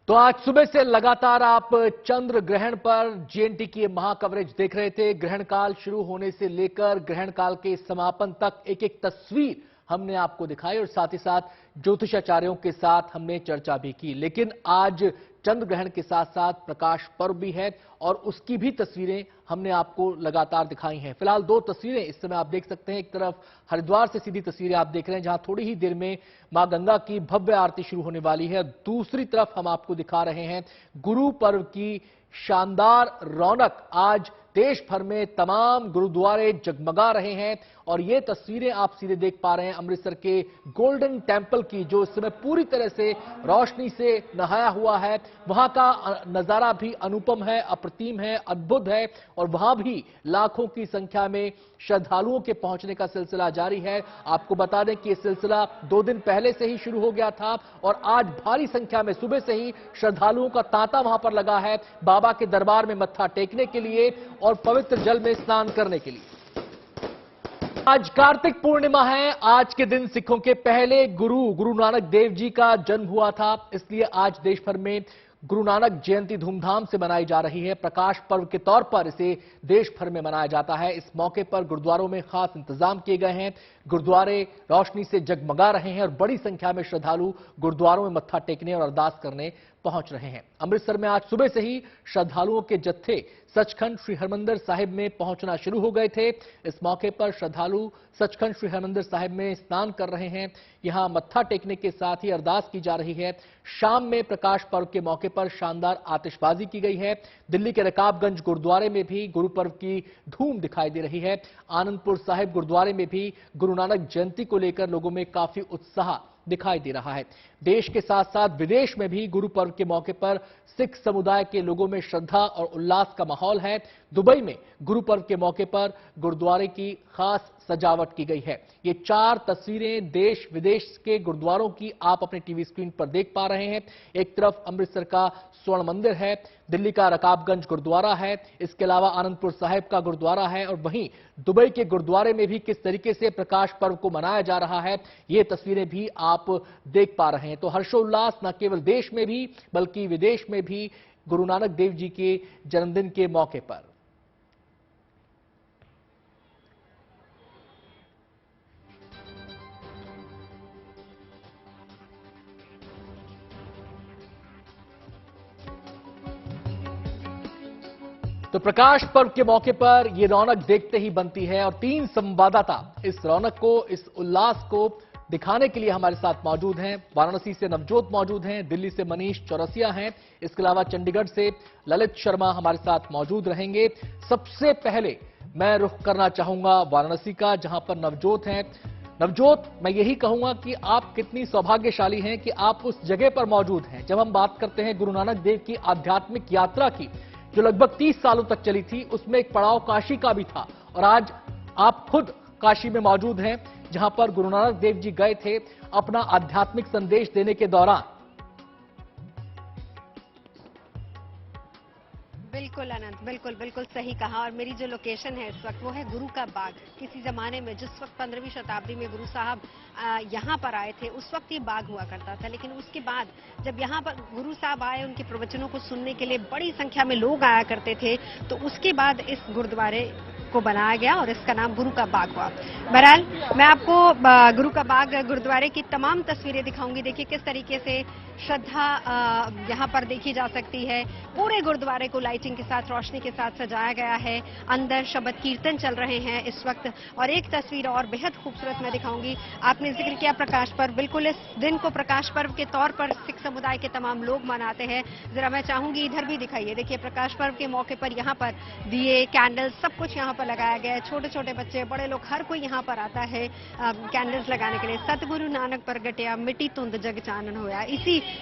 तो आज सुबह से लगातार आप चंद्र ग्रहण पर जीएनटी की महा कवरेज देख रहे थे। ग्रहण काल शुरू होने से लेकर ग्रहण काल के समापन तक एक एक तस्वीर हमने आपको दिखाई और साथ ही साथ ज्योतिषाचार्यों के साथ हमने चर्चा भी की। लेकिन आज चंद्र ग्रहण के साथ साथ प्रकाश पर्व भी है और उसकी भी तस्वीरें हमने आपको लगातार दिखाई हैं। फिलहाल 2 तस्वीरें इस समय आप देख सकते हैं। एक तरफ हरिद्वार से सीधी तस्वीरें आप देख रहे हैं जहां थोड़ी ही देर में मां गंगा की भव्य आरती शुरू होने वाली है। दूसरी तरफ हम आपको दिखा रहे हैं गुरु पर्व की शानदार रौनक। आज देश भर में तमाम गुरुद्वारे जगमगा रहे हैं और ये तस्वीरें आप सीधे देख पा रहे हैं अमृतसर के गोल्डन टेंपल की, जो इस समय पूरी तरह से रोशनी से नहाया हुआ है। वहां का नजारा भी अनुपम है, अप्रतिम है, अद्भुत है और वहां भी लाखों की संख्या में श्रद्धालुओं के पहुंचने का सिलसिला जारी है। आपको बता दें कि यह सिलसिला 2 दिन पहले से ही शुरू हो गया था और आज भारी संख्या में सुबह से ही श्रद्धालुओं का तांता वहां पर लगा है बाबा के दरबार में मत्था टेकने के लिए और पवित्र जल में स्नान करने के लिए। आज कार्तिक पूर्णिमा है। आज के दिन सिखों के पहले गुरु नानक देव जी का जन्म हुआ था, इसलिए आज देश भर में गुरु नानक जयंती धूमधाम से मनाई जा रही है। प्रकाश पर्व के तौर पर इसे देश भर में मनाया जाता है। इस मौके पर गुरुद्वारों में खास इंतजाम किए गए हैं। गुरुद्वारे रोशनी से जगमगा रहे हैं और बड़ी संख्या में श्रद्धालु गुरुद्वारों में मत्था टेकने और अरदास करने पहुंच रहे हैं। अमृतसर में आज सुबह से ही श्रद्धालुओं के जत्थे सचखंड श्री हरमंदिर साहिब में पहुंचना शुरू हो गए थे। इस मौके पर श्रद्धालु सचखंड श्री हरमंदिर साहिब में स्नान कर रहे हैं। यहां मत्था टेकने के साथ ही अरदास की जा रही है। शाम में प्रकाश पर्व के मौके पर शानदार आतिशबाजी की गई है। दिल्ली के रकाबगंज गुरुद्वारे में भी गुरु पर्व की धूम दिखाई दे रही है। आनंदपुर साहिब गुरुद्वारे में भी गुरु नानक जयंती को लेकर लोगों में काफी उत्साह दिखाई दे रहा है। देश के साथ साथ विदेश में भी गुरु पर्व के मौके पर सिख समुदाय के लोगों में श्रद्धा और उल्लास का माहौल है। दुबई में गुरु पर्व के मौके पर गुरुद्वारे की खास सजावट की गई है। ये 4 तस्वीरें देश विदेश के गुरुद्वारों की आप अपने टीवी स्क्रीन पर देख पा रहे हैं। एक तरफ अमृतसर का स्वर्ण मंदिर है, दिल्ली का रकाबगंज गुरुद्वारा है, इसके अलावा आनंदपुर साहिब का गुरुद्वारा है और वहीं दुबई के गुरुद्वारे में भी किस तरीके से प्रकाश पर्व को मनाया जा रहा है ये तस्वीरें भी आप देख पा रहे हैं। तो हर्षोल्लास न केवल देश में भी बल्कि विदेश में भी गुरु नानक देव जी के जन्मदिन के मौके पर। तो प्रकाश पर्व के मौके पर यह रौनक देखते ही बनती है और 3 संवाददाता इस रौनक को, इस उल्लास को दिखाने के लिए हमारे साथ मौजूद हैं। वाराणसी से नवजोत मौजूद हैं, दिल्ली से मनीष चौरसिया हैं, इसके अलावा चंडीगढ़ से ललित शर्मा हमारे साथ मौजूद रहेंगे। सबसे पहले मैं रुख करना चाहूंगा वाराणसी का, जहां पर नवजोत हैं। नवजोत, मैं यही कहूंगा कि आप कितनी सौभाग्यशाली हैं कि आप उस जगह पर मौजूद हैं। जब हम बात करते हैं गुरु नानक देव की आध्यात्मिक यात्रा की, जो लगभग 30 सालों तक चली थी, उसमें एक पड़ाव काशी का भी था, और आज आप खुद काशी में मौजूद हैं, जहां पर गुरु नानक देव जी गए थे अपना आध्यात्मिक संदेश देने के दौरान। बिल्कुल अनंत, बिल्कुल बिल्कुल सही कहा। और मेरी जो लोकेशन है इस वक्त वो है गुरु का बाग। किसी जमाने में जिस वक्त 15वीं शताब्दी में गुरु साहब यहाँ पर आए थे, उस वक्त ये बाग हुआ करता था। लेकिन उसके बाद जब यहाँ पर गुरु साहब आए, उनके प्रवचनों को सुनने के लिए बड़ी संख्या में लोग आया करते थे, तो उसके बाद इस गुरुद्वारे को बनाया गया और इसका नाम गुरु का बाग हुआ। बहरहाल मैं आपको गुरु का बाग गुरुद्वारे की तमाम तस्वीरें दिखाऊंगी। देखिए किस तरीके से श्रद्धा यहाँ पर देखी जा सकती है। पूरे गुरुद्वारे को लाइटिंग के साथ, रोशनी के साथ सजाया गया है। अंदर शबद कीर्तन चल रहे हैं इस वक्त। और एक तस्वीर और बेहद खूबसूरत मैं दिखाऊंगी। आपने जिक्र किया प्रकाश पर्व, बिल्कुल इस दिन को प्रकाश पर्व के तौर पर सिख समुदाय के तमाम लोग मनाते हैं। जरा मैं चाहूंगी इधर भी दिखाइए। देखिए प्रकाश पर्व के मौके पर यहाँ पर दिए, कैंडल, सब कुछ यहाँ पर लगाया गया है। छोटे छोटे बच्चे, बड़े लोग, हर कोई यहाँ पर आता है कैंडल्स लगाने के लिए। सतगुरु नानक प्रगटिया, मिट्टी तुंद जग चानन होया,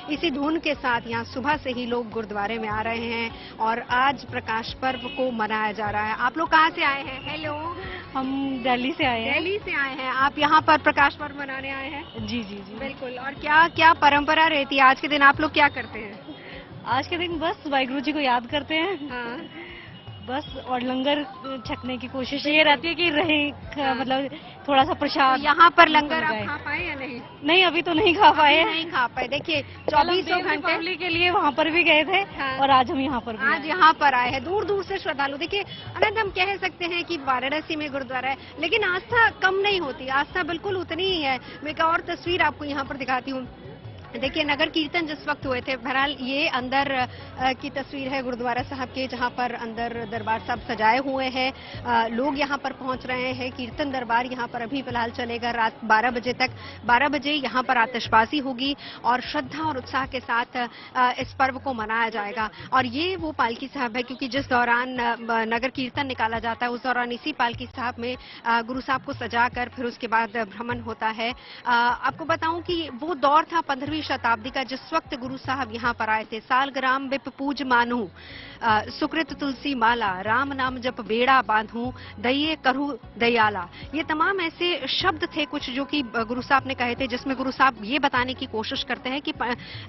इसी धुन के साथ यहाँ सुबह से ही लोग गुरुद्वारे में आ रहे हैं और आज प्रकाश पर्व को मनाया जा रहा है। आप लोग कहाँ से आए हैं? हेलो, हम दिल्ली से आए हैं। दिल्ली से आए हैं आप, यहाँ पर प्रकाश पर्व मनाने आए हैं? जी जी जी बिल्कुल। और क्या क्या परंपरा रहती है आज के दिन? आप लोग क्या करते हैं आज के दिन? बस वाहिगुरु जी को याद करते हैं। हाँ। बस, और लंगर छकने की कोशिश ये रहती है कि रहे, मतलब थोड़ा सा प्रसाद। यहाँ पर लंगर आप खा पाए या नहीं? नहीं, अभी तो नहीं खा पाए। नहीं खा पाए। देखिए 24 घंटे के लिए वहाँ पर भी गए थे। हाँ। और आज हम यहाँ पर भी आज यहाँ पर आए हैं। दूर दूर से श्रद्धालु। देखिए अनंत, हम कह सकते हैं कि वाराणसी में गुरुद्वारा है, लेकिन आस्था कम नहीं होती। आस्था बिल्कुल उतनी ही है। मैं एक और तस्वीर आपको यहाँ पर दिखाती हूँ। देखिए नगर कीर्तन जिस वक्त हुए थे, बहरहाल ये अंदर की तस्वीर है गुरुद्वारा साहब के, जहां पर अंदर दरबार साहब सजाए हुए हैं। लोग यहां पर पहुंच रहे हैं। कीर्तन दरबार यहां पर अभी फिलहाल चलेगा रात 12 बजे तक। 12 बजे यहां पर आतिशबाजी होगी और श्रद्धा और उत्साह के साथ इस पर्व को मनाया जाएगा। और ये वो पालकी साहब है, क्योंकि जिस दौरान नगर कीर्तन निकाला जाता है, उस दौरान इसी पालकी साहब में गुरु साहब को सजाकर फिर उसके बाद भ्रमण होता है। आपको बताऊं कि वो दौर था 15वीं शताब्दी का, जिस वक्त गुरु साहब यहाँ पर आए थे। सालग्राम विप पूज मानू, सुकृत तुलसी माला, राम नाम जप बेड़ा बांधू, दये करहु दयाला। ये तमाम ऐसे शब्द थे कुछ जो कि गुरु साहब ने कहे थे, जिसमें गुरु साहब ये बताने की कोशिश करते हैं कि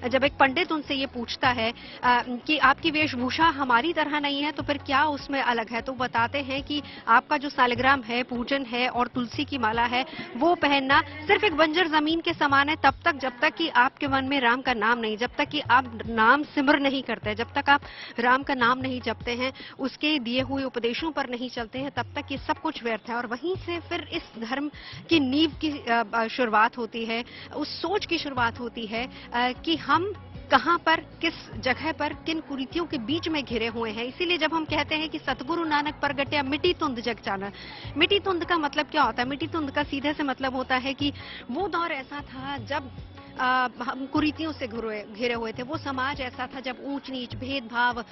जब एक पंडित उनसे ये पूछता है कि आपकी वेशभूषा हमारी तरह नहीं है तो फिर क्या उसमें अलग है, तो बताते हैं कि आपका जो सालग्राम है, पूजन है और तुलसी की माला है, वो पहनना सिर्फ एक बंजर जमीन के समान है तब तक जब तक कि आपके मन में राम का नाम नहीं, जब तक कि आप नाम सिमर नहीं करते, जब तक आप राम का नाम नहीं जपते हैं, उसके दिए हुए उपदेशों पर नहीं चलते हैं, तब तक ये सब कुछ व्यर्थ है। और वहीं से फिर इस धर्म की नींव की शुरुआत होती है, उस सोच की शुरुआत होती है कि हम कहां पर, किस जगह पर, किन कुरीतियों के बीच में घिरे हुए हैं। इसीलिए जब हम कहते हैं कि सतगुरु नानक प्रगटिया मिट्टी तुंद जग चानन, मिट्टी तुंद का मतलब क्या होता है? मिट्टी तुंद का सीधे से मतलब होता है कि वो दौर ऐसा था जब हम कुरीतियों से घिरे हुए थे। वो समाज ऐसा था जब ऊंच नीच, भेदभाव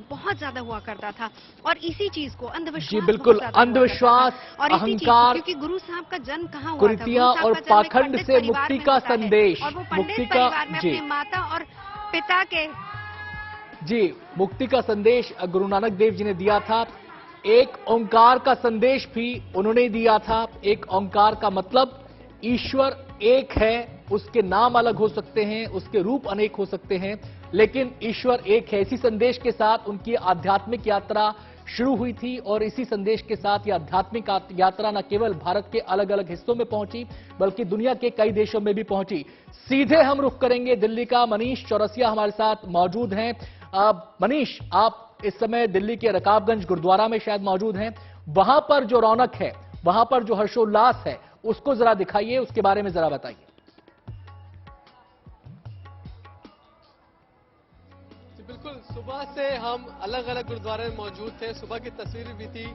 बहुत ज्यादा हुआ करता था। और इसी चीज को अंधविश्वास, जी बिल्कुल, अंधविश्वास, और अहंकार, क्योंकि गुरु साहब का जन्म कहाँ हुआ था? कुरीतियां और पाखंड से मुक्ति का संदेश, और वो पंडित परिवार में अपनी माता और पिता के, जी, मुक्ति का संदेश गुरु नानक देव जी ने दिया था। एक ओंकार का संदेश भी उन्होंने दिया था। एक ओंकार का मतलब ईश्वर एक है, उसके नाम अलग हो सकते हैं, उसके रूप अनेक हो सकते हैं, लेकिन ईश्वर एक है। इसी संदेश के साथ उनकी आध्यात्मिक यात्रा शुरू हुई थी और इसी संदेश के साथ यह आध्यात्मिक यात्रा न केवल भारत के अलग अलग हिस्सों में पहुंची बल्कि दुनिया के कई देशों में भी पहुंची। सीधे हम रुख करेंगे दिल्ली का। मनीष चौरसिया हमारे साथ मौजूद हैं। मनीष, आप इस समय दिल्ली के रकाबगंज गुरुद्वारा में शायद मौजूद हैं। वहां पर जो रौनक है, वहां पर जो हर्षोल्लास है, उसको जरा दिखाइए, उसके बारे में जरा बताइए। बिल्कुल, सुबह से हम अलग अलग गुरुद्वारे में मौजूद थे। सुबह की तस्वीर भी थी,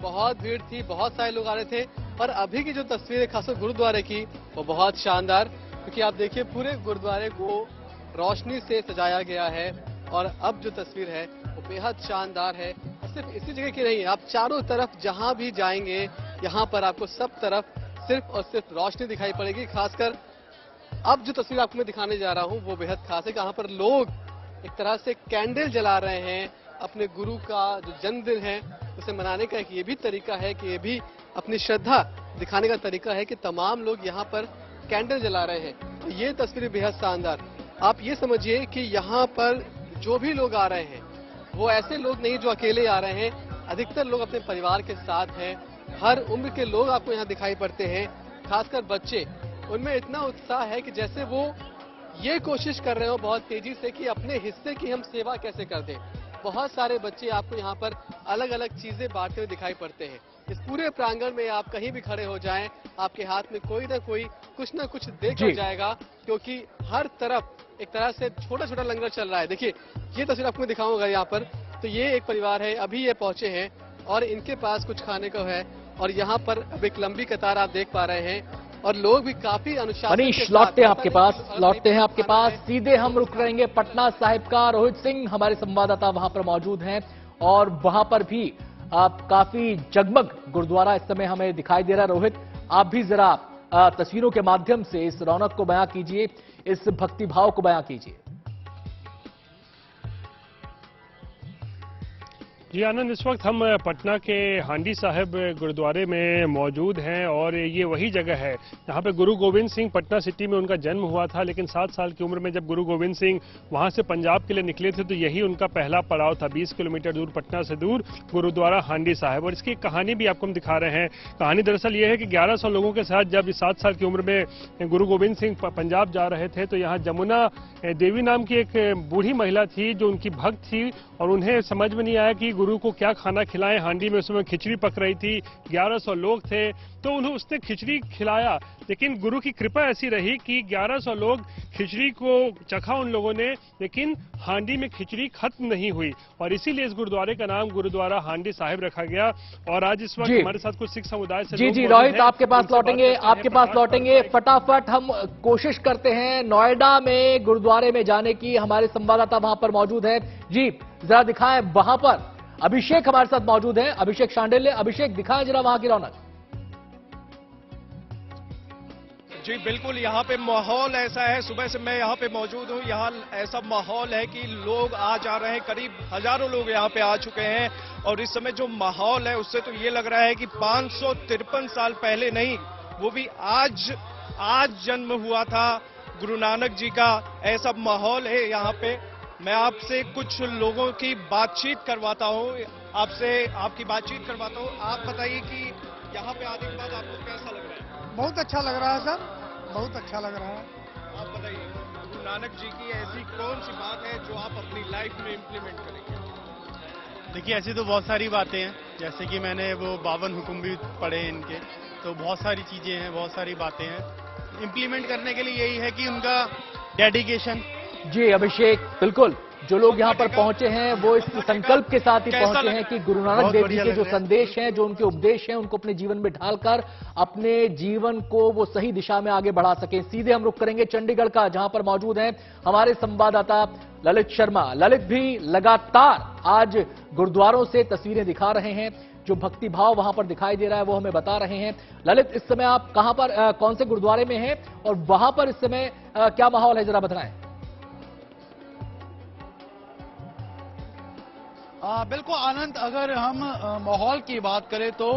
बहुत भीड़ थी, बहुत सारे लोग आ रहे थे। और अभी की जो तस्वीरें खासकर गुरुद्वारे की वो बहुत शानदार, क्योंकि आप देखिए पूरे गुरुद्वारे को रोशनी से सजाया गया है और अब जो तस्वीर है वो बेहद शानदार है। सिर्फ इसी जगह की नहीं है, आप चारों तरफ जहां भी जाएंगे यहाँ पर आपको सब तरफ सिर्फ और सिर्फ रोशनी दिखाई पड़ेगी। खासकर अब जो तस्वीर आपको मैं दिखाने जा रहा हूँ वो बेहद खास है, जहाँ पर लोग एक तरह से कैंडल जला रहे हैं। अपने गुरु का जो जन्मदिन है उसे मनाने का एक ये भी तरीका है कि ये भी अपनी श्रद्धा दिखाने का तरीका है कि तमाम लोग यहाँ पर कैंडल जला रहे हैं। तो ये तस्वीर बेहद शानदार। आप ये समझिए कि यहाँ पर जो भी लोग आ रहे हैं वो ऐसे लोग नहीं जो अकेले आ रहे हैं, अधिकतर लोग अपने परिवार के साथ हैं। हर उम्र के लोग आपको यहाँ दिखाई पड़ते हैं, खासकर बच्चे। उनमें इतना उत्साह है कि जैसे वो ये कोशिश कर रहे हो बहुत तेजी से कि अपने हिस्से की हम सेवा कैसे कर दें। बहुत सारे बच्चे आपको यहाँ पर अलग अलग चीजें बांटते हुए दिखाई पड़ते हैं। इस पूरे प्रांगण में आप कहीं भी खड़े हो जाएं, आपके हाथ में कोई ना कोई कुछ ना कुछ देकर जाएगा, क्योंकि हर तरफ एक तरह से छोटा छोटा लंगर चल रहा है। देखिए ये तस्वीर आपको दिखाऊंगा यहाँ पर। तो ये एक परिवार है, अभी ये पहुंचे हैं और इनके पास कुछ खाने को है और यहाँ पर अब एक लंबी कतार आप देख पा रहे हैं और लोग भी काफी अनुशासन। मनीष लौटते हैं आपके पास, सीधे हम रुक रहेंगे पटना साहिब का। रोहित सिंह हमारे संवाददाता वहां पर मौजूद हैं और वहां पर भी आप काफी जगमग गुरुद्वारा इस समय हमें दिखाई दे रहा है। रोहित, आप भी जरा तस्वीरों के माध्यम से इस रौनक को बयां कीजिए, इस भक्तिभाव को बयां कीजिए। जी आनंद, इस वक्त हम पटना के हांडी साहिब गुरुद्वारे में मौजूद हैं और ये वही जगह है जहाँ पे गुरु गोविंद सिंह पटना सिटी में उनका जन्म हुआ था। लेकिन 7 साल की उम्र में जब गुरु गोविंद सिंह वहाँ से पंजाब के लिए निकले थे तो यही उनका पहला पड़ाव था। 20 किलोमीटर दूर, पटना से दूर, गुरुद्वारा हांडी साहिब। और इसकी कहानी भी आपको हम दिखा रहे हैं। कहानी दरअसल ये है कि 1100 लोगों के साथ जब 7 साल की उम्र में गुरु गोविंद सिंह पंजाब जा रहे थे तो यहाँ जमुना देवी नाम की एक बूढ़ी महिला थी जो उनकी भक्त थी और उन्हें समझ में नहीं आया कि गुरु को क्या खाना खिलाएं। हांडी में उस समय खिचड़ी पक रही थी, 1100 लोग थे तो उन्हें उसने खिचड़ी खिलाया। लेकिन गुरु की कृपा ऐसी रही कि 1100 लोग खिचड़ी को चखा उन लोगों ने, लेकिन हांडी में खिचड़ी खत्म नहीं हुई और इसीलिए इस गुरुद्वारे का नाम गुरुद्वारा हांडी साहिब रखा गया। और आज इस वक्त हमारे साथ कुछ सिख समुदाय से जी रोहित, आपके पास लौटेंगे फटाफट। हम कोशिश करते हैं नोएडा में गुरुद्वारे में जाने की, हमारे संवाददाता वहां पर मौजूद है। जी जरा दिखाएं, वहां पर अभिषेक हमारे साथ मौजूद है, अभिषेक शांडिल्य। अभिषेक, दिखाएं जरा वहां की रौनक। जी बिल्कुल, यहाँ पे माहौल ऐसा है, सुबह से मैं यहाँ पे मौजूद हूँ। यहाँ ऐसा माहौल है कि लोग आ जा रहे हैं, करीब हजारों लोग यहाँ पे आ चुके हैं और इस समय जो माहौल है उससे तो ये लग रहा है कि 553 साल पहले नहीं, वो भी आज जन्म हुआ था गुरु नानक जी का। ऐसा माहौल है यहाँ पे। मैं आपसे कुछ लोगों की बातचीत करवाता हूँ, आपकी बातचीत करवाता हूँ। आप बताइए कि यहाँ पे आने के बाद आपको कैसा लग रहा है? बहुत अच्छा लग रहा है सर, बहुत अच्छा लग रहा है। आप बताइए, गुरु नानक जी की ऐसी कौन सी बात है जो आप अपनी लाइफ में इम्प्लीमेंट करेंगे? देखिए ऐसी तो बहुत सारी बातें हैं, जैसे कि मैंने वो 52 हुक्म भी पढ़े हैं इनके, तो बहुत सारी चीजें हैं, बहुत सारी बातें हैं। इम्प्लीमेंट करने के लिए यही है कि उनका डेडिकेशन। जी अभिषेक, बिल्कुल जो लोग यहाँ पर पहुंचे हैं वो इस संकल्प के साथ ही पहुंचे हैं कि गुरु नानक देव जी के जो संदेश हैं, जो उनके उपदेश हैं, उनको अपने जीवन में ढालकर अपने जीवन को वो सही दिशा में आगे बढ़ा सकें। सीधे हम रुक करेंगे चंडीगढ़ का, जहां पर मौजूद हैं हमारे संवाददाता ललित शर्मा। ललित भी लगातार आज गुरुद्वारों से तस्वीरें दिखा रहे हैं, जो भक्ति भाव वहां पर दिखाई दे रहा है वो हमें बता रहे हैं। ललित, इस समय आप कहां पर, कौन से गुरुद्वारे में हैं और वहां पर इस समय क्या माहौल है, जरा बताएं। बिल्कुल आनंद, अगर हम माहौल की बात करें तो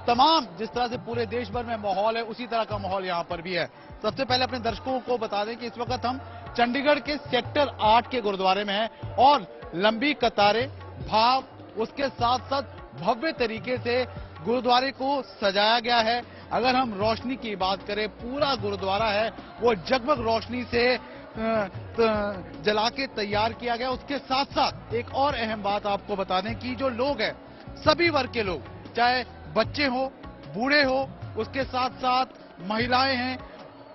तमाम जिस तरह से पूरे देश भर में माहौल है उसी तरह का माहौल यहाँ पर भी है। सबसे पहले अपने दर्शकों को बता दें कि इस वक्त हम चंडीगढ़ के सेक्टर 8 के गुरुद्वारे में हैं और लंबी कतारें, भाव, उसके साथ साथ भव्य तरीके से गुरुद्वारे को सजाया गया है। अगर हम रोशनी की बात करें, पूरा गुरुद्वारा है वो जगमग रोशनी से जला के तैयार किया गया। उसके साथ साथ एक और अहम बात आपको बता दें कि जो लोग हैं, सभी वर्ग के लोग, चाहे बच्चे हो, बूढ़े हो, उसके साथ साथ महिलाएं हैं,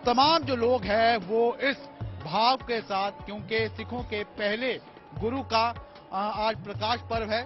तमाम जो लोग हैं वो इस भाव के साथ, क्योंकि सिखों के पहले गुरु का आज प्रकाश पर्व है,